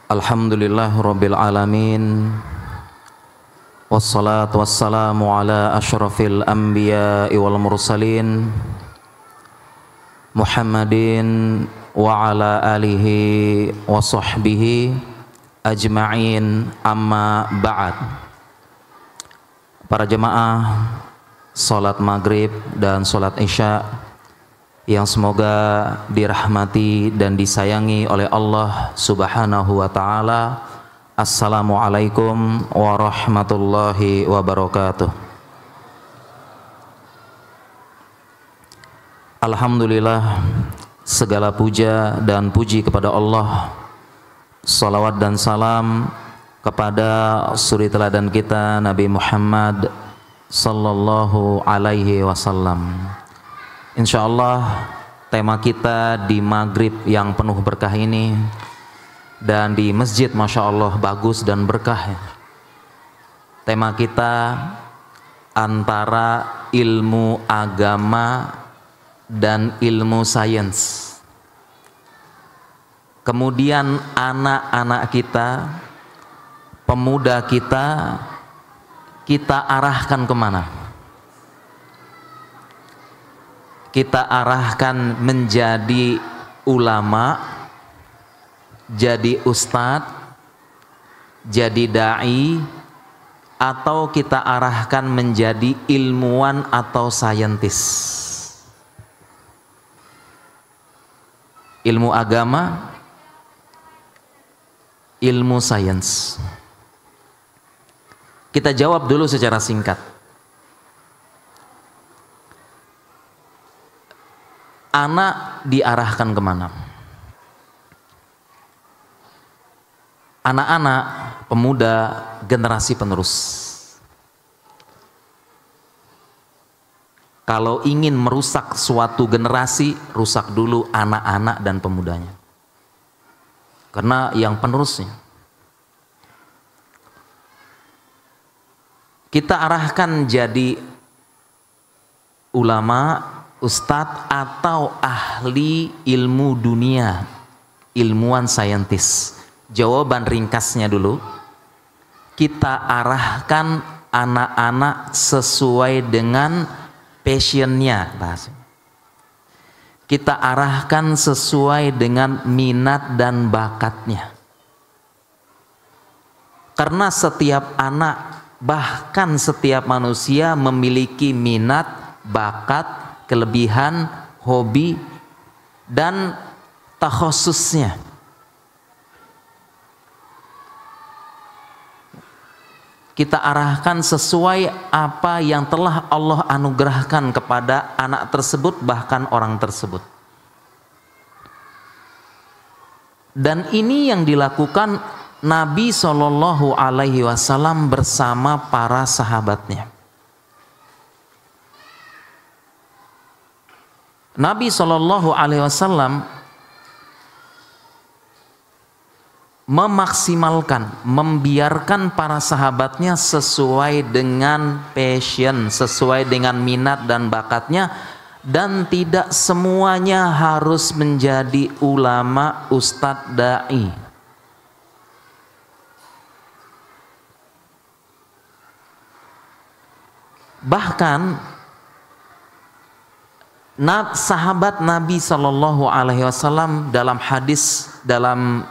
Alhamdulillah Rabbil Alamin. Wassalatu wassalamu ala ashrafil anbiya wal mursalin Muhammadin wa ala alihi wa sahbihi ajma'in, amma ba'd. Para jemaah salat maghrib dan salat isya yang semoga dirahmati dan disayangi oleh Allah Subhanahu wa ta'ala. Assalamualaikum warahmatullahi wabarakatuh. Alhamdulillah, segala puja dan puji kepada Allah. Salawat dan salam kepada suri teladan kita Nabi Muhammad sallallahu alaihi wasallam. Insyaallah tema kita di maghrib yang penuh berkah ini dan di masjid Masya Allah bagus dan berkah ya. Tema kita antara ilmu agama dan ilmu sains. Kemudian anak-anak kita, pemuda kita arahkan kemana? Kita arahkan menjadi ulama, jadi ustadz, jadi da'i, atau kita arahkan menjadi ilmuwan atau saintis. Ilmu agama, ilmu sains. Kita jawab dulu secara singkat. Anak diarahkan kemana? Anak-anak, pemuda, generasi penerus. Kalau ingin merusak suatu generasi, rusak dulu anak-anak dan pemudanya. Karena yang penerusnya. Kita arahkan jadi ulama, ustadz atau ahli ilmu dunia, ilmuwan saintis. Jawaban ringkasnya dulu, kita arahkan anak-anak sesuai dengan passionnya, kita arahkan sesuai dengan minat dan bakatnya. Karena setiap anak, bahkan setiap manusia memiliki minat, bakat, kelebihan, hobi, dan takhususnya. Kita arahkan sesuai apa yang telah Allah anugerahkan kepada anak tersebut, bahkan orang tersebut. Dan ini yang dilakukan Nabi Shallallahu Alaihi Wasallam bersama para sahabatnya. Nabi Shallallahu Alaihi Wasallam memaksimalkan, membiarkan para sahabatnya sesuai dengan passion, sesuai dengan minat dan bakatnya, dan tidak semuanya harus menjadi ulama, ustadz, da'i. Bahkan sahabat Nabi Shallallahu Alaihi Wasallam dalam hadis, dalam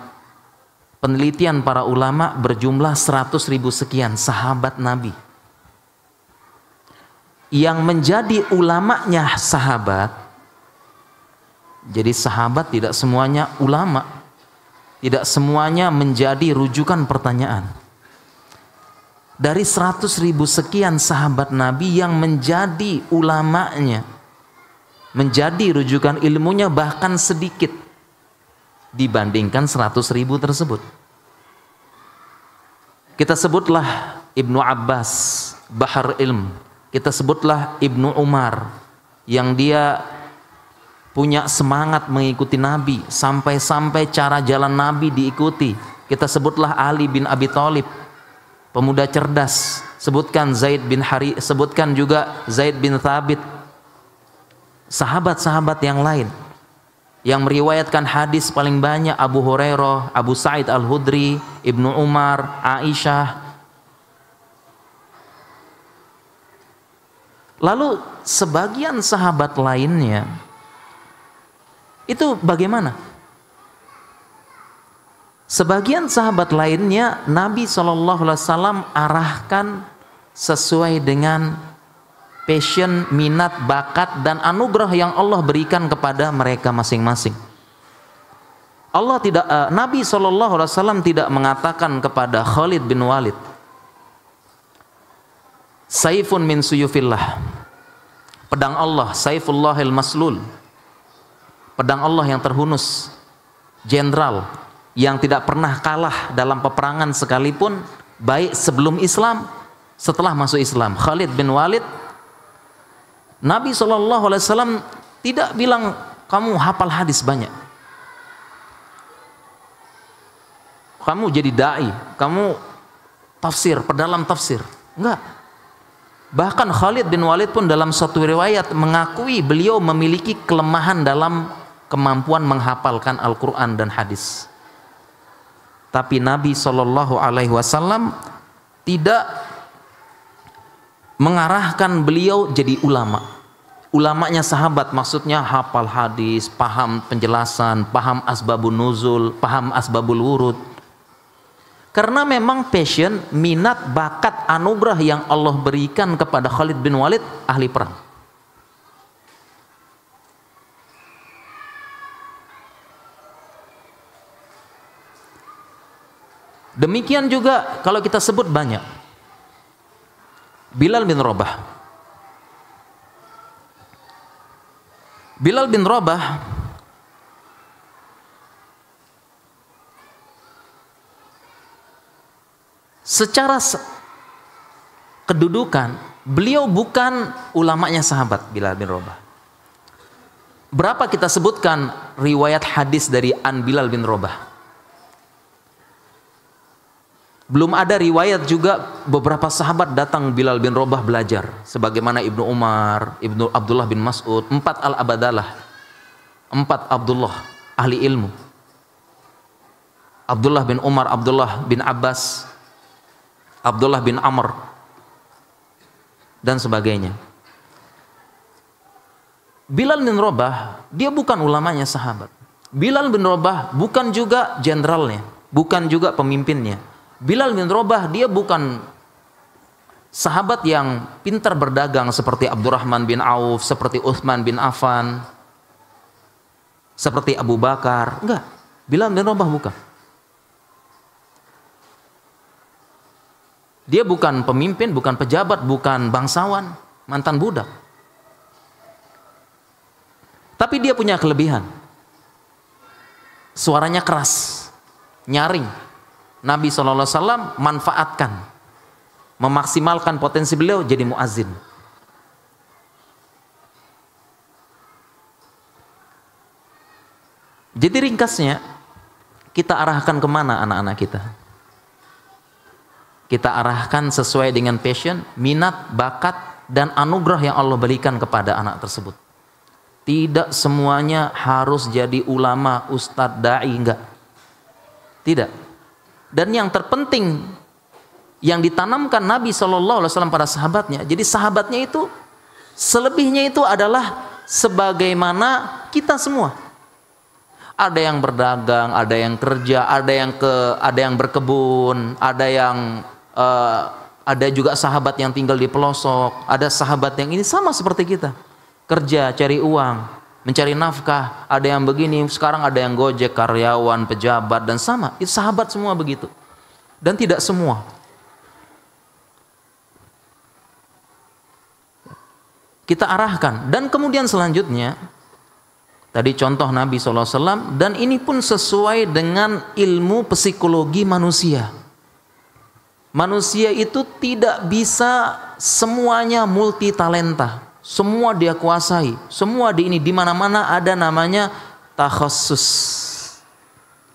penelitian para ulama, berjumlah 100.000 sekian sahabat Nabi. Yang menjadi ulamanya sahabat. Jadi sahabat tidak semuanya ulama, tidak semuanya menjadi rujukan pertanyaan. Dari 100.000 sekian sahabat Nabi, yang menjadi ulamanya, menjadi rujukan ilmunya bahkan sedikit dibandingkan 100.000 tersebut. Kita sebutlah Ibnu Abbas, Bahar Ilm. Kita sebutlah Ibnu Umar, yang dia punya semangat mengikuti Nabi, sampai-sampai cara jalan Nabi diikuti. Kita sebutlah Ali bin Abi Thalib, pemuda cerdas. Sebutkan sebutkan juga Zaid bin Thabit, sahabat-sahabat yang lain. Yang meriwayatkan hadis paling banyak Abu Hurairah, Abu Sa'id Al-Hudri, Ibnu Umar, Aisyah. Lalu sebagian sahabat lainnya itu bagaimana? Sebagian sahabat lainnya Nabi SAW arahkan sesuai dengan passion, minat, bakat, dan anugerah yang Allah berikan kepada mereka masing-masing. Nabi SAW tidak mengatakan kepada Khalid bin Walid, Saifun min suyufillah, pedang Allah, Saifullahil Maslul, pedang Allah yang terhunus, jenderal yang tidak pernah kalah dalam peperangan sekalipun, baik sebelum Islam, setelah masuk Islam. Khalid bin Walid, Nabi SAW tidak bilang kamu hafal hadis banyak, kamu jadi da'i, kamu tafsir, pedalam tafsir. Enggak. Bahkan Khalid bin Walid pun dalam suatu riwayat mengakui beliau memiliki kelemahan dalam kemampuan menghafalkan Al-Quran dan hadis. Tapi Nabi SAW tidak mengarahkan beliau jadi ulama. Ulamanya sahabat, maksudnya hafal hadis, paham penjelasan, paham asbabun nuzul, paham asbabul wurud. Karena memang passion, minat, bakat, anugerah yang Allah berikan kepada Khalid bin Walid, ahli perang. Demikian juga kalau kita sebut banyak, Bilal bin Rabah. Bilal bin Rabah secara kedudukan beliau bukan ulamanya sahabat. Bilal bin Rabah, berapa kita sebutkan riwayat hadis dari Bilal bin Rabah? Belum ada riwayat juga beberapa sahabat datang Bilal bin Rabah belajar, sebagaimana Ibnu Umar, Ibnu Abdullah bin Mas'ud, 4 al-Abadalah, 4 Abdullah ahli ilmu, Abdullah bin Umar, Abdullah bin Abbas, Abdullah bin Amr, dan sebagainya. Bilal bin Rabah dia bukan ulamanya sahabat. Bilal bin Rabah bukan juga jenderalnya, bukan juga pemimpinnya. Bilal bin Rabah dia bukan sahabat yang pintar berdagang seperti Abdurrahman bin Auf, seperti Utsman bin Affan, seperti Abu Bakar. Enggak, Bilal bin Rabah bukan. Dia bukan pemimpin, bukan pejabat, bukan bangsawan, mantan budak. Tapi dia punya kelebihan. Suaranya keras, nyaring. Nabi SAW manfaatkan, memaksimalkan potensi beliau jadi muazzin. Jadi ringkasnya, kita arahkan kemana anak-anak kita? Kita arahkan sesuai dengan passion, minat, bakat, dan anugerah yang Allah berikan kepada anak tersebut. Tidak semuanya harus jadi ulama, ustadz, da'i, enggak. Tidak. Dan yang terpenting yang ditanamkan Nabi SAW pada sahabatnya, jadi sahabatnya itu selebihnya itu adalah sebagaimana kita semua. Ada yang berdagang, ada yang kerja, ada yang berkebun, ada juga sahabat yang tinggal di pelosok, ada sahabat yang ini sama seperti kita, kerja, cari uang, mencari nafkah, ada yang begini, sekarang ada yang gojek, karyawan, pejabat, dan sama. Itu sahabat semua begitu. Dan tidak semua. Kita arahkan. Dan kemudian selanjutnya, tadi contoh Nabi SAW, dan ini pun sesuai dengan ilmu psikologi manusia. Manusia itu tidak bisa semuanya multi talenta. Semua dia kuasai, semua di mana-mana ada namanya takhassus.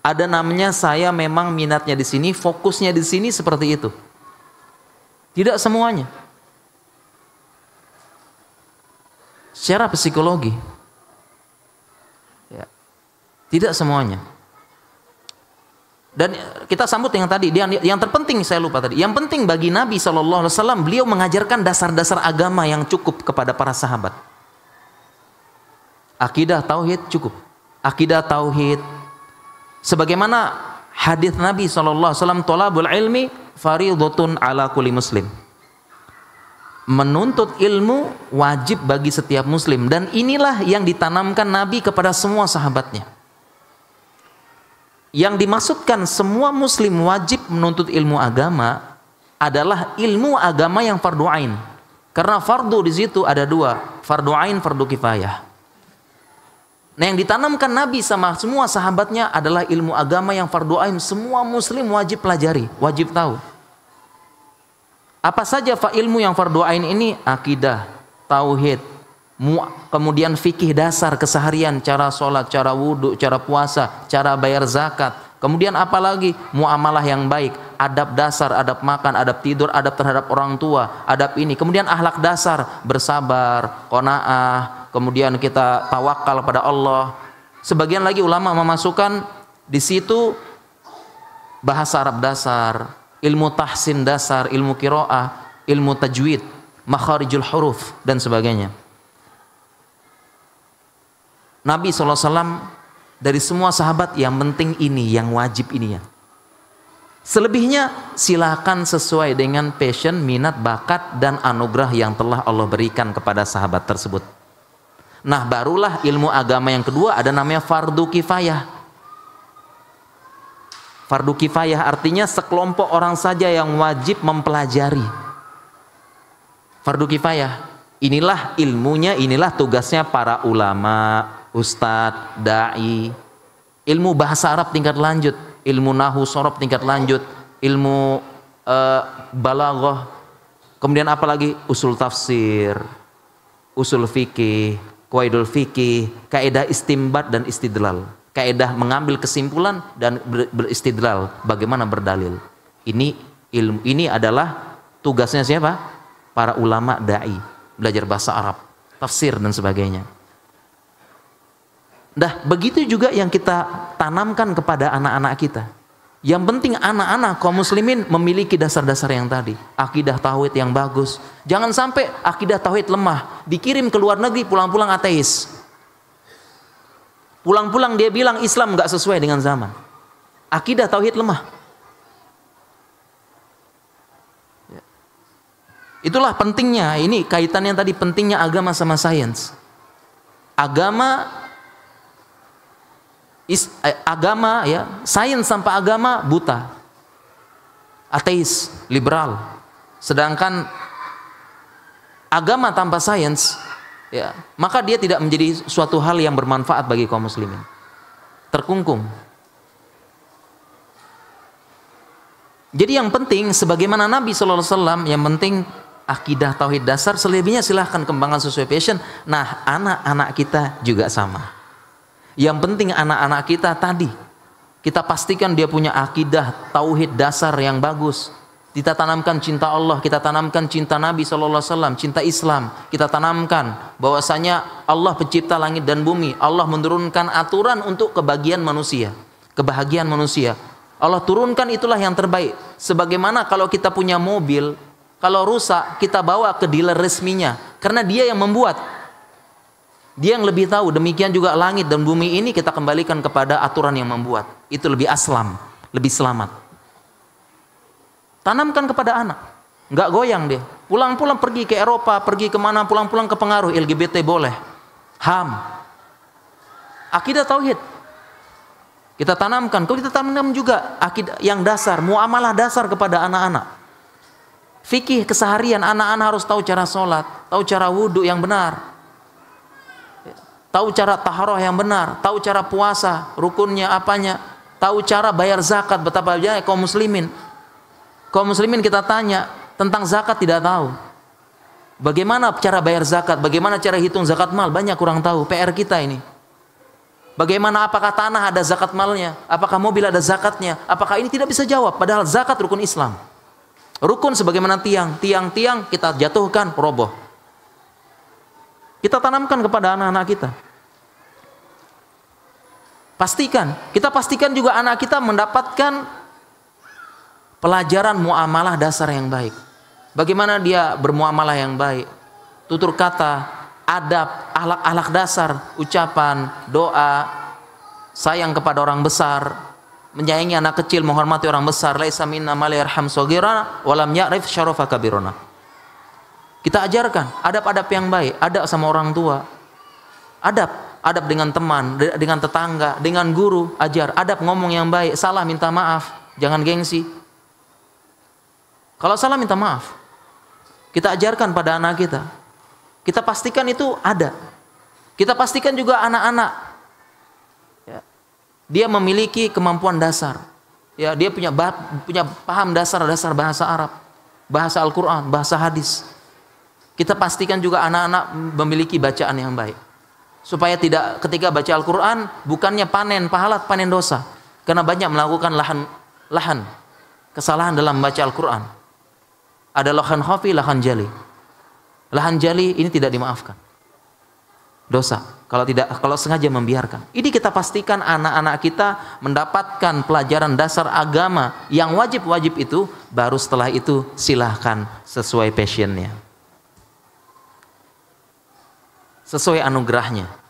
Ada namanya saya memang minatnya di sini, fokusnya di sini seperti itu. Tidak semuanya. Secara psikologi, ya, Tidak semuanya. Dan kita sambut yang tadi, yang terpenting saya lupa tadi. Yang penting bagi Nabi SAW, beliau mengajarkan dasar-dasar agama yang cukup kepada para sahabat. Akidah tauhid cukup. Akidah tauhid. Sebagaimana hadis Nabi SAW, thalabul ilmi fardhatun ala kulli muslim. Menuntut ilmu wajib bagi setiap muslim, dan inilah yang ditanamkan Nabi kepada semua sahabatnya. Yang dimaksudkan semua muslim wajib menuntut ilmu agama adalah ilmu agama yang fardu ain. Karena fardu di situ ada dua, fardu ain, fardu kifayah. Nah, yang ditanamkan Nabi sama semua sahabatnya adalah ilmu agama yang fardu ain, semua muslim wajib pelajari, wajib tahu. Apa saja ilmu yang fardu ain ini? Akidah, tauhid, kemudian fikih dasar keseharian, cara sholat, cara wudhu, cara puasa, cara bayar zakat. Kemudian apalagi? Muamalah yang baik, adab dasar, adab makan, adab tidur, adab terhadap orang tua, adab ini. Kemudian akhlak dasar, bersabar, qanaah, kemudian kita tawakal pada Allah. Sebagian lagi ulama memasukkan di situ bahasa Arab dasar, ilmu tahsin dasar, ilmu qiraah, ilmu tajwid, makharijul huruf, dan sebagainya. Nabi SAW dari semua sahabat yang penting ini, yang wajib ini ya. Selebihnya silakan sesuai dengan passion, minat, bakat, dan anugerah yang telah Allah berikan kepada sahabat tersebut. Nah, barulah ilmu agama yang kedua ada namanya fardu kifayah. Fardu kifayah artinya sekelompok orang saja yang wajib mempelajari. Fardu kifayah, inilah ilmunya, inilah tugasnya para ulama, ustadz, da'i, ilmu bahasa Arab tingkat lanjut, ilmu nahu sorob tingkat lanjut, ilmu balaghah, kemudian apalagi usul tafsir, usul fikih, qawaidul fikih, kaidah istimbat dan istidlal, kaidah mengambil kesimpulan dan beristidlal, bagaimana berdalil. Ini ilmu, ini adalah tugasnya siapa? Para ulama, da'i, belajar bahasa Arab, tafsir dan sebagainya. Dah, begitu juga yang kita tanamkan kepada anak-anak kita. Yang penting anak-anak kaum muslimin memiliki dasar-dasar yang tadi. Akidah tauhid yang bagus. Jangan sampai akidah tauhid lemah, dikirim ke luar negeri, pulang-pulang ateis. Pulang-pulang dia bilang Islam nggak sesuai dengan zaman. Akidah tauhid lemah. Itulah pentingnya, ini kaitannya tadi, pentingnya agama sama sains. Agama ya, sains tanpa agama buta, ateis, liberal. Sedangkan agama tanpa sains ya, maka dia tidak menjadi suatu hal yang bermanfaat bagi kaum muslimin. Terkungkung. Jadi yang penting sebagaimana Nabi SAW, yang penting akidah tauhid dasar, selebihnya silahkan kembangkan sesuai passion. Nah, anak-anak kita juga sama. Yang penting anak-anak kita tadi, kita pastikan dia punya akidah tauhid dasar yang bagus. Kita tanamkan cinta Allah, kita tanamkan cinta Nabi SAW, cinta Islam. Kita tanamkan bahwasanya Allah pencipta langit dan bumi. Allah menurunkan aturan untuk kebahagiaan manusia. Kebahagiaan manusia. Allah turunkan itulah yang terbaik. Sebagaimana kalau kita punya mobil, kalau rusak kita bawa ke dealer resminya, karena dia yang membuat. Dia yang lebih tahu. Demikian juga langit dan bumi ini kita kembalikan kepada aturan yang membuat. Itu lebih aslam, lebih selamat. Tanamkan kepada anak, nggak goyang deh. Pulang-pulang pergi ke Eropa, pergi kemana, pulang-pulang ke pengaruh LGBT boleh, HAM, akidah tauhid. Kita tanamkan. Kalau kita tanamkan juga akidah yang dasar, muamalah dasar kepada anak-anak. Fikih keseharian, anak-anak harus tahu cara sholat, tahu cara wudhu yang benar, tahu cara taharah yang benar, tahu cara puasa, rukunnya apanya, tahu cara bayar zakat. Betapa banyak kaum muslimin. Kaum muslimin kita tanya tentang zakat tidak tahu. Bagaimana cara bayar zakat, bagaimana cara hitung zakat mal, banyak kurang tahu. PR kita ini. Bagaimana, apakah tanah ada zakat malnya, apakah mobil ada zakatnya, apakah ini tidak bisa jawab. Padahal zakat rukun Islam. Rukun sebagaimana tiang, tiang-tiang kita jatuhkan, roboh. Kita tanamkan kepada anak-anak kita. Kita pastikan juga anak kita mendapatkan pelajaran muamalah dasar yang baik. Bagaimana dia bermuamalah yang baik, tutur kata, adab, akhlak dasar, ucapan, doa, sayang kepada orang besar, menyayangi anak kecil, menghormati orang besar. Laisa minna man la yarham shaghirana wa lam ya'rif syarafa kabirana. Kita ajarkan adab-adab yang baik, adab sama orang tua, adab dengan teman, dengan tetangga, dengan guru, ajar adab ngomong yang baik, salah minta maaf, jangan gengsi. Kalau salah minta maaf. Kita ajarkan pada anak kita. Kita pastikan itu ada. Kita pastikan juga anak-anak ya, dia memiliki kemampuan dasar. Ya, dia punya paham dasar-dasar bahasa Arab, bahasa Al-Qur'an, bahasa hadis. Kita pastikan juga anak-anak memiliki bacaan yang baik. Supaya tidak ketika baca Al-Qur'an bukannya panen pahala, panen dosa. Karena banyak melakukan lahan kesalahan dalam membaca Al-Qur'an. Ada lahan khafi, lahan jali. Lahan jali ini tidak dimaafkan. Dosa kalau sengaja membiarkan. Ini kita pastikan anak-anak kita mendapatkan pelajaran dasar agama yang wajib-wajib itu, baru setelah itu silahkan sesuai passionnya, sesuai anugerahnya.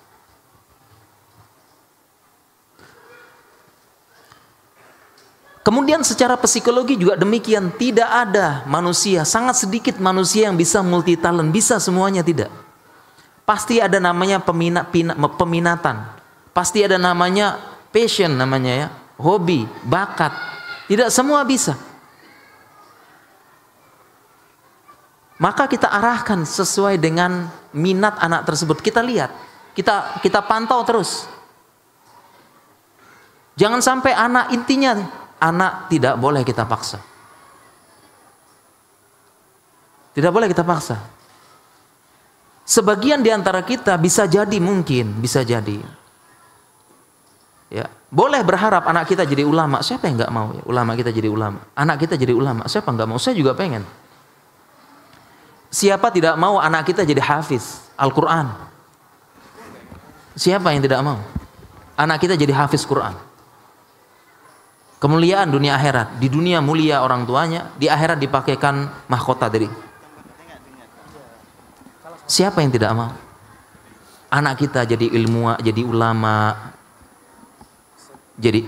Kemudian secara psikologi juga demikian, tidak ada manusia, sangat sedikit manusia yang bisa multi talent, bisa semuanya, tidak. Pasti ada namanya peminatan, pasti ada namanya passion, namanya ya, hobi, bakat. Tidak semua bisa. Maka kita arahkan sesuai dengan minat anak tersebut. Kita lihat, kita pantau terus. Jangan sampai anak tidak boleh kita paksa. Tidak boleh kita paksa. Sebagian di antara kita bisa jadi, bisa jadi. Ya, boleh berharap anak kita jadi ulama. Siapa yang nggak mau ya, ulama kita jadi ulama? Anak kita jadi ulama. Siapa nggak mau? Saya juga pengen. Siapa tidak mau anak kita jadi hafiz Al-Quran? Siapa yang tidak mau anak kita jadi hafiz Quran? Kemuliaan dunia akhirat. Di dunia mulia orang tuanya, di akhirat dipakaikan mahkota dari. Siapa yang tidak mau anak kita jadi ilmuwan, jadi ulama, jadi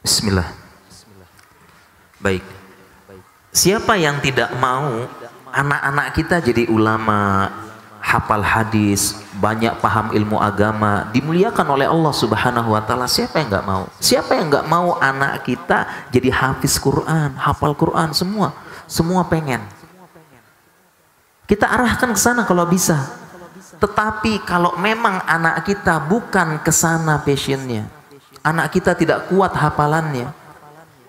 Bismillah. Baik. Siapa yang tidak mau anak-anak kita jadi ulama, hafal hadis, banyak paham ilmu agama, dimuliakan oleh Allah Subhanahu wa taala? Siapa yang nggak mau? Siapa yang nggak mau anak kita jadi hafiz Quran, hafal Quran? Semua pengen. Kita arahkan ke sana kalau bisa. Tetapi kalau memang anak kita bukan ke sana passionnya, anak kita tidak kuat hafalannya,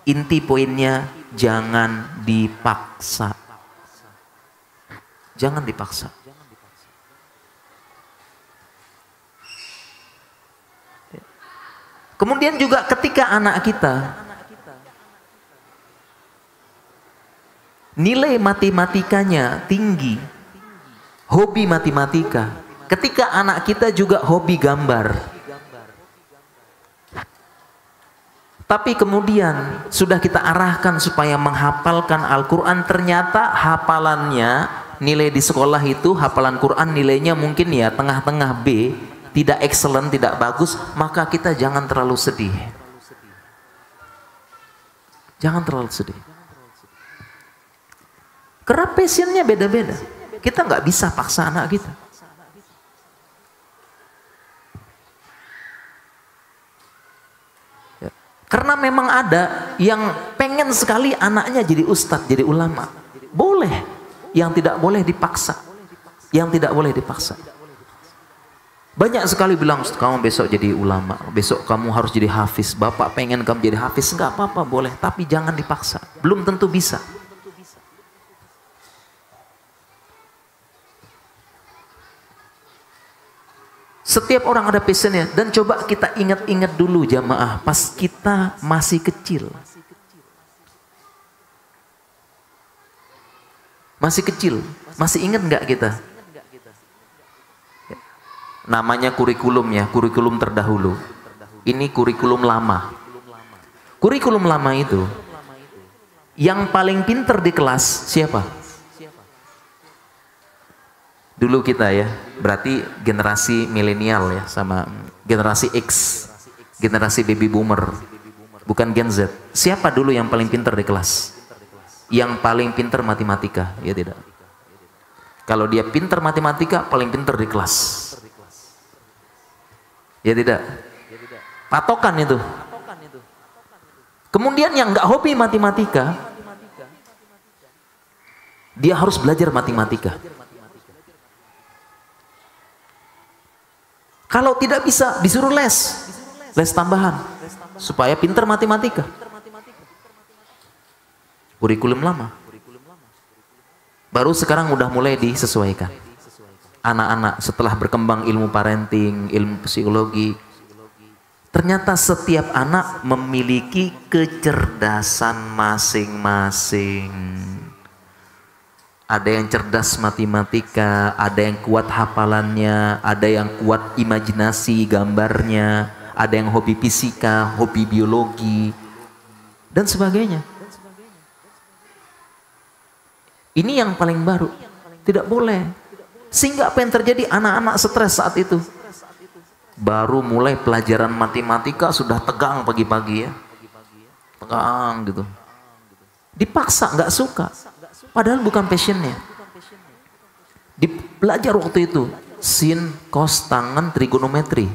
inti poinnya jangan dipaksa. Jangan dipaksa. Kemudian juga ketika anak kita nilai matematikanya tinggi, hobi matematika, ketika anak kita juga hobi gambar, tapi kemudian sudah kita arahkan supaya menghafalkan Al-Quran, ternyata hafalannya, nilai di sekolah itu hafalan Quran nilainya mungkin ya tengah-tengah B, tidak excellent, tidak bagus, maka kita jangan terlalu sedih. Jangan terlalu sedih. Karena passionnya beda-beda. Kita nggak bisa paksa anak kita. Ya. Karena memang ada yang pengen sekali anaknya jadi ustadz, jadi ulama. Boleh. Yang tidak boleh dipaksa. Yang tidak boleh dipaksa. Banyak sekali bilang, kamu besok jadi ulama, besok kamu harus jadi hafiz, bapak pengen kamu jadi hafiz. Enggak apa-apa, boleh, tapi jangan dipaksa. Belum tentu bisa. Setiap orang ada passionnya. Dan coba kita ingat-ingat dulu jamaah, pas kita masih kecil. Masih kecil, masih ingat nggak kita? Namanya kurikulum ya, kurikulum terdahulu. Ini kurikulum lama. Kurikulum lama itu, yang paling pinter di kelas siapa? Dulu kita ya, berarti generasi milenial ya, sama generasi X, generasi baby boomer, bukan Gen Z. Siapa dulu yang paling pinter di kelas? Yang paling pinter matematika, ya tidak? Kalau dia pinter matematika, paling pinter di kelas. Ya tidak? Patokan itu. Kemudian yang nggak hobi matematika, dia harus belajar matematika. Kalau tidak bisa, disuruh les tambahan, supaya pinter matematika. Kurikulum lama. Baru sekarang udah mulai disesuaikan. Anak-anak setelah berkembang ilmu parenting, ilmu psikologi, ternyata setiap anak memiliki kecerdasan masing-masing. Ada yang cerdas matematika, ada yang kuat hafalannya, ada yang kuat imajinasi gambarnya, ada yang hobi fisika, hobi biologi, dan sebagainya. Ini yang paling baru, tidak boleh. Sehingga apa yang terjadi? Anak-anak stres saat itu. Baru mulai pelajaran matematika sudah tegang pagi-pagi ya, tegang gitu. Dipaksa, nggak suka. Padahal bukan passionnya. Belajar waktu itu sin, cos, tangen, trigonometri.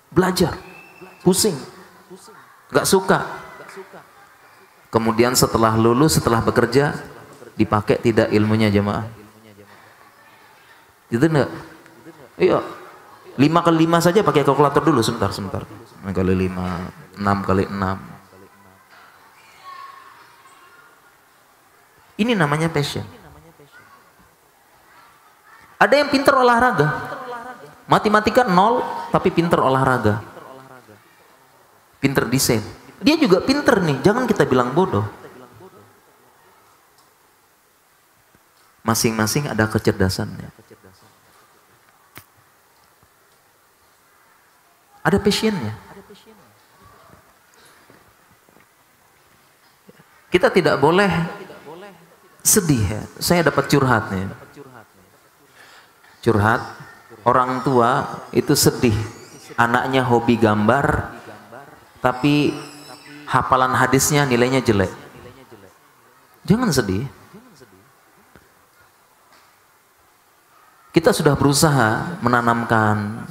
Belajar, pusing, nggak suka. Kemudian setelah lulus, setelah bekerja, dipakai tidak ilmunya jemaah? Gitu enggak? Iya. 5 kali 5 saja pakai kalkulator dulu sebentar. 5 kali 5, 6 kali 6. Ini namanya passion. Ada yang pinter olahraga. Matematika 0 tapi pinter olahraga. Pinter desain. Dia juga pinter nih, jangan kita bilang bodoh. Masing-masing ada kecerdasannya. Ada passionnya. Kita tidak boleh sedih ya. Saya dapat curhat nih. Curhat, orang tua itu sedih. Anaknya hobi gambar, tapi hafalan hadisnya nilainya jelek. Jangan sedih. Kita sudah berusaha menanamkan.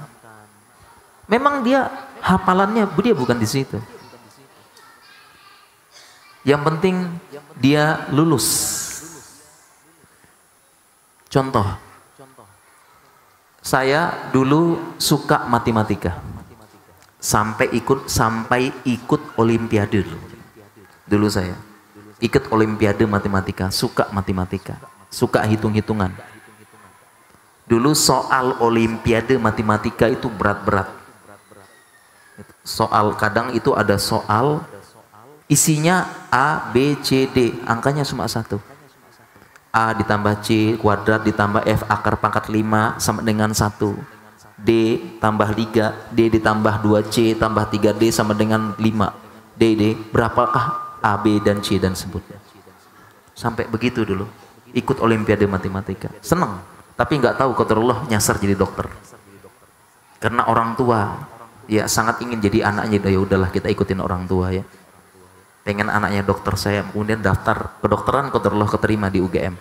Memang dia hafalannya dia bukan di situ. Yang penting dia lulus. Contoh, saya dulu suka matematika, sampai ikut olimpiade dulu saya ikut olimpiade matematika, suka matematika, suka hitung-hitungan. Dulu soal olimpiade matematika itu berat-berat. Soal kadang itu ada soal isinya A, B, C, D, angkanya cuma 1. A ditambah C kuadrat ditambah F akar pangkat 5 sama dengan 1. D tambah 3, D ditambah 2C tambah 3D sama dengan 5. D, berapakah A, B, dan C dan sebutnya. Sampai begitu dulu. Ikut olimpiade matematika. Senang. Tapi nggak tahu qadarullah nyasar jadi dokter. Karena orang tua ya sangat ingin jadi anaknya, ya udahlah kita ikutin orang tua ya. Pengen anaknya dokter, saya kemudian daftar kedokteran, qadarullah keterima di UGM.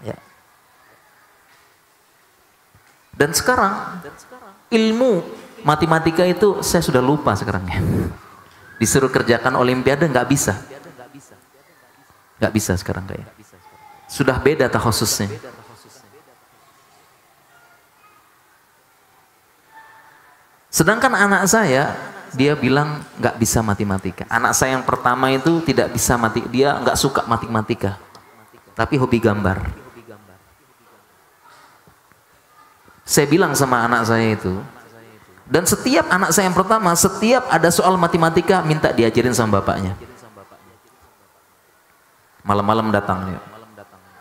Ya. Dan sekarang ilmu matematika itu saya sudah lupa sekarang ya. Disuruh kerjakan olimpiade nggak bisa. Nggak bisa sekarang kayak. Sudah beda takhasusnya. Sedangkan anak saya, dia bilang nggak bisa matematika. Anak saya yang pertama itu tidak bisa dia nggak suka matematika, tapi hobi gambar. Saya bilang sama anak saya itu, dan setiap anak saya yang pertama, setiap ada soal matematika minta diajarin sama bapaknya. Malam-malam datang ya.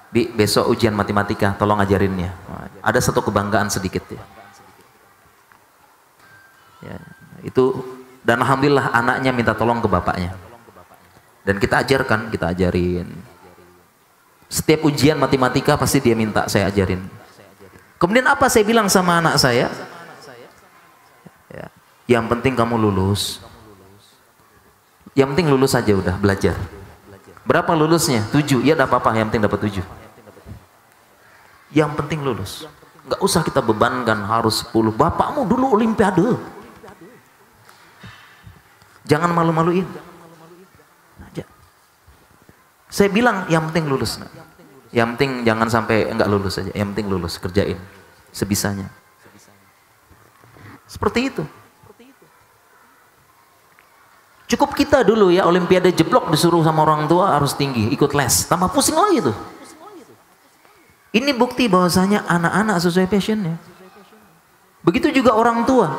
Bi, besok ujian matematika, tolong ajarinnya. Ada satu kebanggaan sedikit ya. Ya, itu, dan alhamdulillah anaknya minta tolong ke bapaknya. Dan kita ajarkan, kita ajarin. Setiap ujian matematika pasti dia minta saya ajarin. Kemudian apa saya bilang sama anak saya? Ya, yang penting kamu lulus. Yang penting lulus aja udah, belajar. Berapa lulusnya? 7. Ya enggak apa-apa, yang penting dapat 7. Yang penting lulus. Enggak usah kita bebankan harus 10. Bapakmu dulu olimpiade. Jangan malu-maluin. Saya bilang yang penting lulus. Nah. Yang penting jangan sampai enggak lulus aja. Yang penting lulus, kerjain sebisanya. Seperti itu. Cukup kita dulu ya, olimpiade jeblok disuruh sama orang tua harus tinggi, ikut les, tambah pusing lagi tuh. Ini bukti bahwasanya anak-anak sesuai passionnya. Begitu juga orang tua.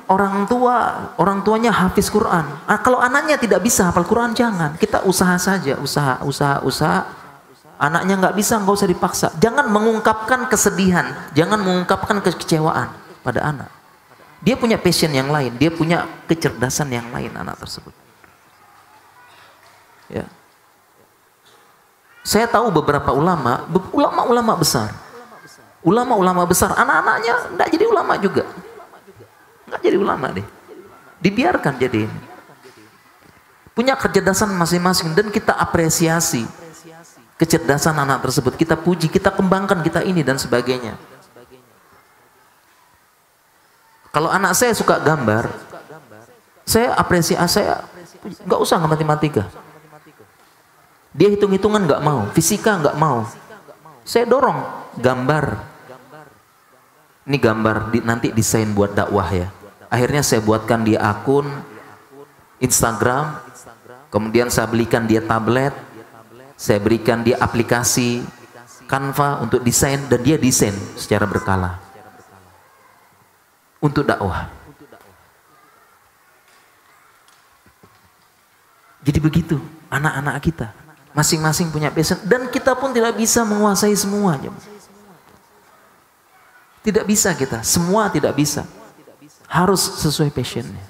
Orang tuanya hafiz Quran. Kalau anaknya tidak bisa hafal Quran, jangan. Kita usaha saja, usaha. Anaknya nggak bisa, nggak usah dipaksa. Jangan mengungkapkan kesedihan, jangan mengungkapkan kekecewaan pada anak. Dia punya passion yang lain, dia punya kecerdasan yang lain anak tersebut. Ya. Saya tahu beberapa ulama besar. Ulama besar, anak-anaknya enggak jadi ulama juga. Enggak jadi ulama deh. Dibiarkan jadi ini. Punya kecerdasan masing-masing dan kita apresiasi kecerdasan anak tersebut. Kita puji, kita kembangkan, kita ini dan sebagainya. Kalau anak saya suka gambar, saya apresiasi, saya nggak usah matematika. Dia hitung-hitungan nggak mau, fisika nggak mau. Saya dorong gambar. Ini gambar nanti desain buat dakwah ya. Akhirnya saya buatkan dia akun Instagram, kemudian saya belikan dia tablet, saya berikan dia aplikasi Canva untuk desain dan dia desain secara berkala. Untuk dakwah. Jadi begitu anak-anak kita masing-masing punya passion dan kita pun tidak bisa menguasai semuanya. Tidak bisa kita, semua tidak bisa. Harus sesuai passionnya.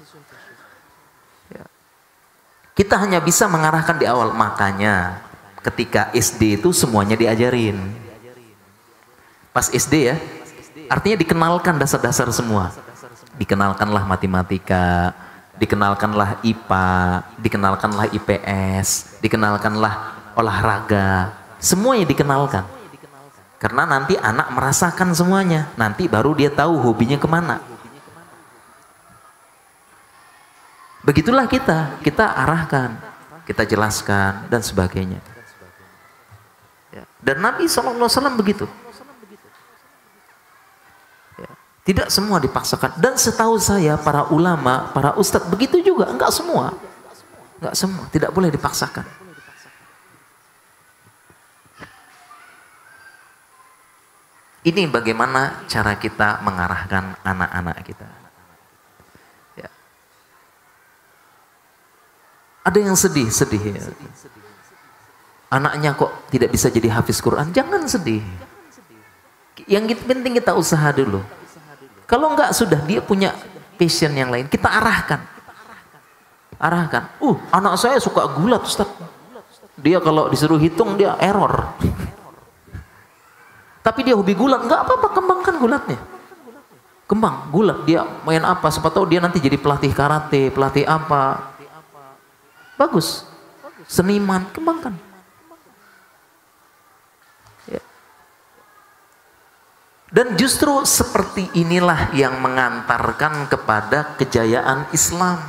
Kita hanya bisa mengarahkan di awal, makanya ketika SD itu semuanya diajarin. Pas SD ya. Artinya dikenalkan dasar-dasar semua. Dikenalkanlah matematika, dikenalkanlah IPA, dikenalkanlah IPS, dikenalkanlah olahraga. Semuanya dikenalkan. Karena nanti anak merasakan semuanya. Nanti baru dia tahu hobinya kemana. Begitulah kita arahkan, kita jelaskan dan sebagainya. Dan Nabi SAW begitu. Tidak semua dipaksakan. Dan setahu saya para ulama, para ustadz begitu juga. Enggak semua. Enggak semua. Tidak boleh dipaksakan. Ini bagaimana cara kita mengarahkan anak-anak kita. Ya. Ada yang sedih ya. Anaknya kok tidak bisa jadi hafiz Quran. Jangan sedih. Yang penting kita usaha dulu. Kalau enggak sudah dia punya passion yang lain, kita arahkan. Arahkan. Anak saya suka gulat, Ustaz. Dia kalau disuruh hitung dia error. Tapi dia hobi gulat, enggak apa-apa, kembangkan gulatnya. Kembang, gulat, dia main apa? Siapa tahu dia nanti jadi pelatih karate, pelatih apa. Bagus. Seniman, kembangkan. Dan justru seperti inilah yang mengantarkan kepada kejayaan Islam.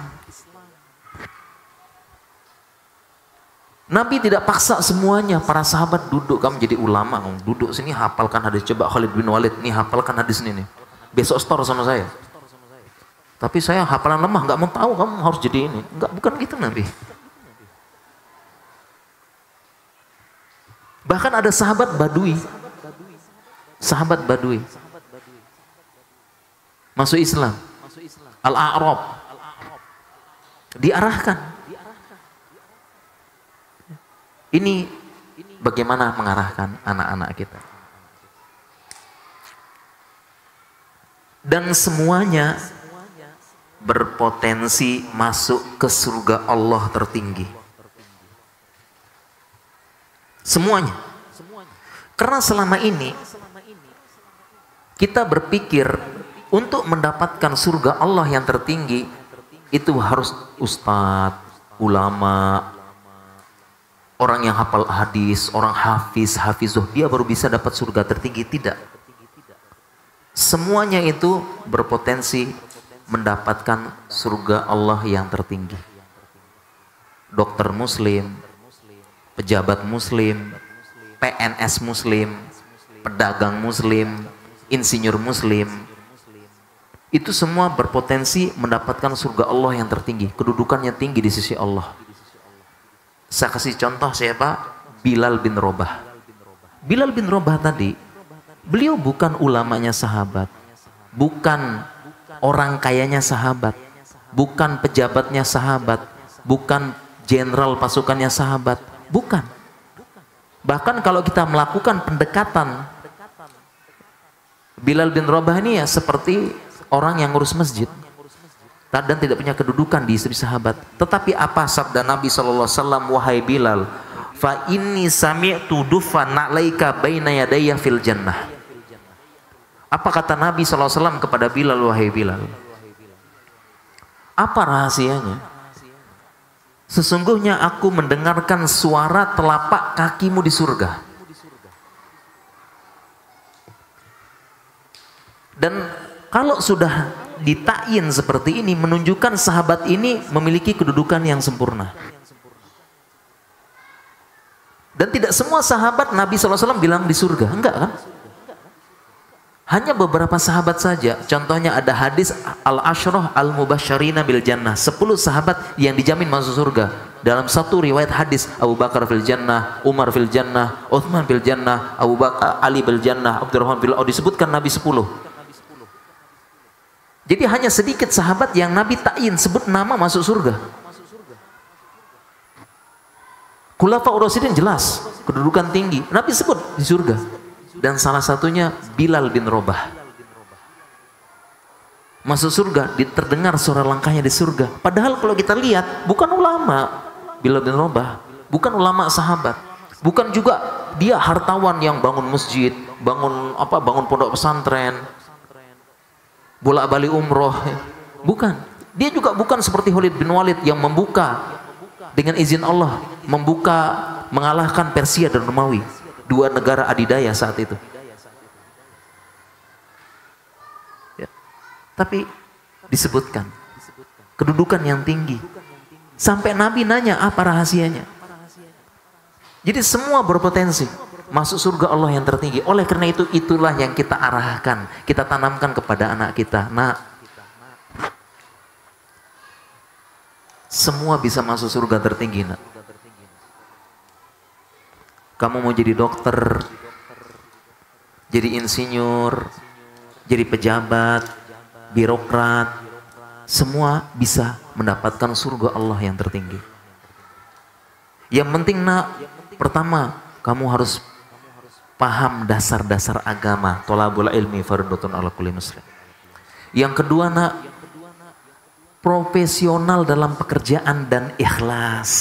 Nabi tidak paksa semuanya, para sahabat duduk, kamu jadi ulama, kamu duduk sini hafalkan hadis, coba Khalid bin Walid, nih hafalkan hadis ini nih. Besok store sama saya. Tapi saya hafalan lemah, nggak mau tahu, kamu harus jadi ini. Enggak, bukan gitu Nabi. Bahkan ada sahabat Badui. Sahabat Badui masuk Islam, Al-A'rab, diarahkan. Ini bagaimana mengarahkan anak-anak kita. Dan semuanya berpotensi masuk ke surga Allah tertinggi. Semuanya. Karena selama ini kita berpikir untuk mendapatkan surga Allah yang tertinggi itu harus ustadz, ulama, orang yang hafal hadis, orang hafizuh, dia baru bisa dapat surga tertinggi. Tidak. Semuanya itu berpotensi mendapatkan surga Allah yang tertinggi. Dokter muslim, pejabat muslim, PNS muslim, pedagang muslim, insinyur muslim, itu semua berpotensi mendapatkan surga Allah yang tertinggi, kedudukannya tinggi di sisi Allah. Saya kasih contoh siapa? Bilal bin Rabah. Bilal bin Rabah tadi, beliau bukan ulamanya sahabat, bukan orang kayanya sahabat, bukan pejabatnya sahabat, bukan jenderal pasukannya sahabat, bukan. Bahkan kalau kita melakukan pendekatan, Bilal bin Rabah ini ya seperti orang yang ngurus masjid dan tidak punya kedudukan di istri sahabat. Tetapi apa sabda Nabi SAW? Wahai Bilal, fa inni sami'tu dufan na'laika baina yadayya fil jannah. Apa kata Nabi SAW kepada Bilal? Wahai Bilal, apa rahasianya? Sesungguhnya aku mendengarkan suara telapak kakimu di surga. Dan kalau sudah ditakyin seperti ini, menunjukkan sahabat ini memiliki kedudukan yang sempurna. Dan tidak semua sahabat Nabi SAW bilang di surga, enggak kan? Hanya beberapa sahabat saja. Contohnya ada hadis al-ashrah al-mubasysyirina bil jannah, 10 sahabat yang dijamin masuk surga. Dalam satu riwayat hadis, Abu Bakar fil jannah, Umar fil jannah, Uthman fil jannah, Abu Bakar, Ali fil jannah, Abdurrahman fil, disebutkan Nabi 10. Jadi hanya sedikit sahabat yang Nabi takyin sebut nama masuk surga. Khulafaur Rasyidin jelas kedudukan tinggi, Nabi sebut di surga. Dan salah satunya Bilal bin Rabah. Masuk surga, terdengar suara langkahnya di surga. Padahal kalau kita lihat bukan ulama Bilal bin Rabah, bukan ulama sahabat, bukan juga dia hartawan yang bangun masjid, bangun pondok pesantren, bolak-balik umroh, bukan. Dia juga bukan seperti Khalid bin Walid yang membuka dengan izin Allah, mengalahkan Persia dan Romawi, 2 negara adidaya saat itu. Ya. Tapi disebutkan kedudukan yang tinggi, sampai Nabi nanya apa rahasianya. Jadi semua berpotensi masuk surga Allah yang tertinggi. Oleh karena itu, itulah yang kita arahkan, kita tanamkan kepada anak kita. Nah, semua bisa masuk surga tertinggi. Nak, kamu mau jadi dokter, jadi insinyur, jadi pejabat, birokrat, semua bisa mendapatkan surga Allah yang tertinggi. Yang penting nak, pertama kamu harus paham dasar-dasar agama. Thalabul ilmi fardhatun 'ala kulli muslim. Yang kedua nak, profesional dalam pekerjaan dan ikhlas.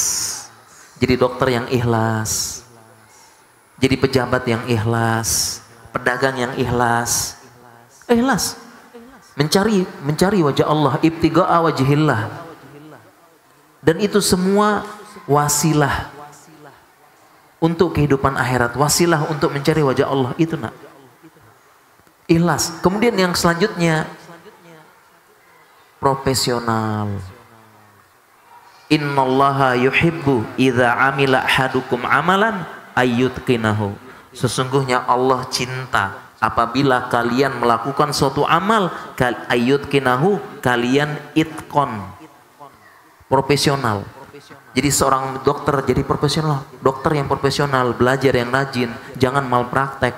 Jadi dokter yang ikhlas, jadi pejabat yang ikhlas, pedagang yang ikhlas. Ikhlas. Mencari wajah Allah, ibtigha'a wajhillah. Dan itu semua wasilah untuk kehidupan akhirat, wasilah untuk mencari wajah Allah, itu nak. Ikhlas. Kemudian yang selanjutnya, profesional. Innallaha yuhibbu idza amila ahadukum amalan ayyutqinahu. Sesungguhnya Allah cinta apabila kalian melakukan suatu amal, ayyutqinahu, kalian itqon, profesional. Jadi seorang dokter jadi profesional, dokter yang profesional, belajar yang rajin, jangan malpraktek,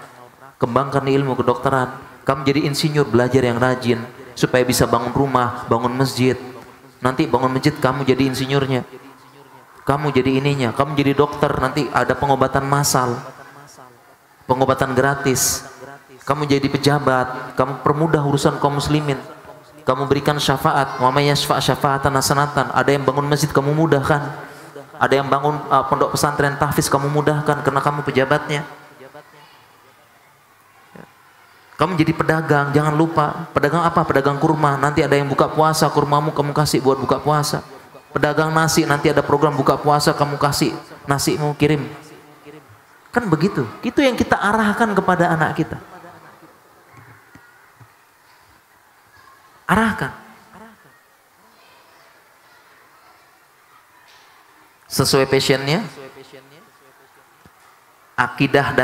kembangkan ilmu kedokteran. Kamu jadi insinyur, belajar yang rajin supaya bisa bangun rumah, bangun masjid. Nanti bangun masjid kamu jadi insinyurnya. Kamu jadi ininya, kamu jadi dokter, nanti ada pengobatan massal, pengobatan gratis. Kamu jadi pejabat, kamu permudah urusan kaum muslimin. Kamu berikan syafaat, wa may yashfa' syafa'atan hasanatan. Ada yang bangun masjid, kamu mudahkan. Ada yang bangun pondok pesantren tahfiz, kamu mudahkan karena kamu pejabatnya. Kamu jadi pedagang, jangan lupa. Pedagang apa? Pedagang kurma. Nanti ada yang buka puasa, kurmamu kamu kasih buat buka puasa. Pedagang nasi, nanti ada program buka puasa, kamu kasih nasimu kirim. Kan begitu. Itu yang kita arahkan kepada anak kita. Arahkan. Sesuai passionnya. Akidah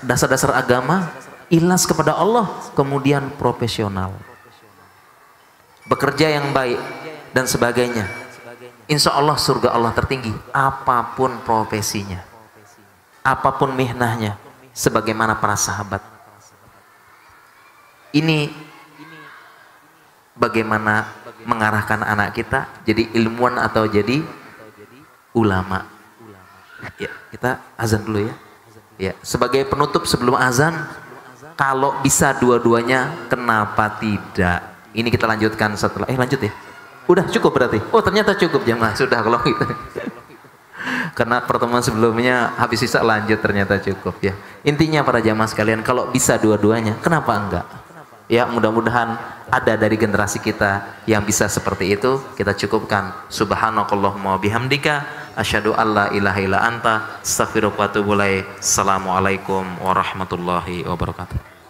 dasar agama, ikhlas kepada Allah, kemudian profesional. Bekerja yang baik dan sebagainya. Insya Allah surga Allah tertinggi. Apapun profesinya, apapun mihnahnya, sebagaimana para sahabat. Ini bagaimana mengarahkan anak kita jadi ilmuwan atau jadi ulama. Ya, kita azan dulu ya. Ya, sebagai penutup sebelum azan, kalau bisa dua-duanya, kenapa tidak? Ini kita lanjutkan setelah. Lanjut ya. Udah cukup berarti. Oh ternyata cukup jemaah. Sudah kalau gitu. Karena pertemuan sebelumnya habis sisa lanjut, ternyata cukup ya. Intinya para jamaah sekalian, kalau bisa dua-duanya, kenapa enggak? Ya mudah-mudahan ada dari generasi kita yang bisa seperti itu. Kita cukupkan. Subhanakallahumma bihamdika asyhadu alla ilaha illa anta astaghfiruka wa atubu ilaik. Assalamualaikum warahmatullahi wabarakatuh.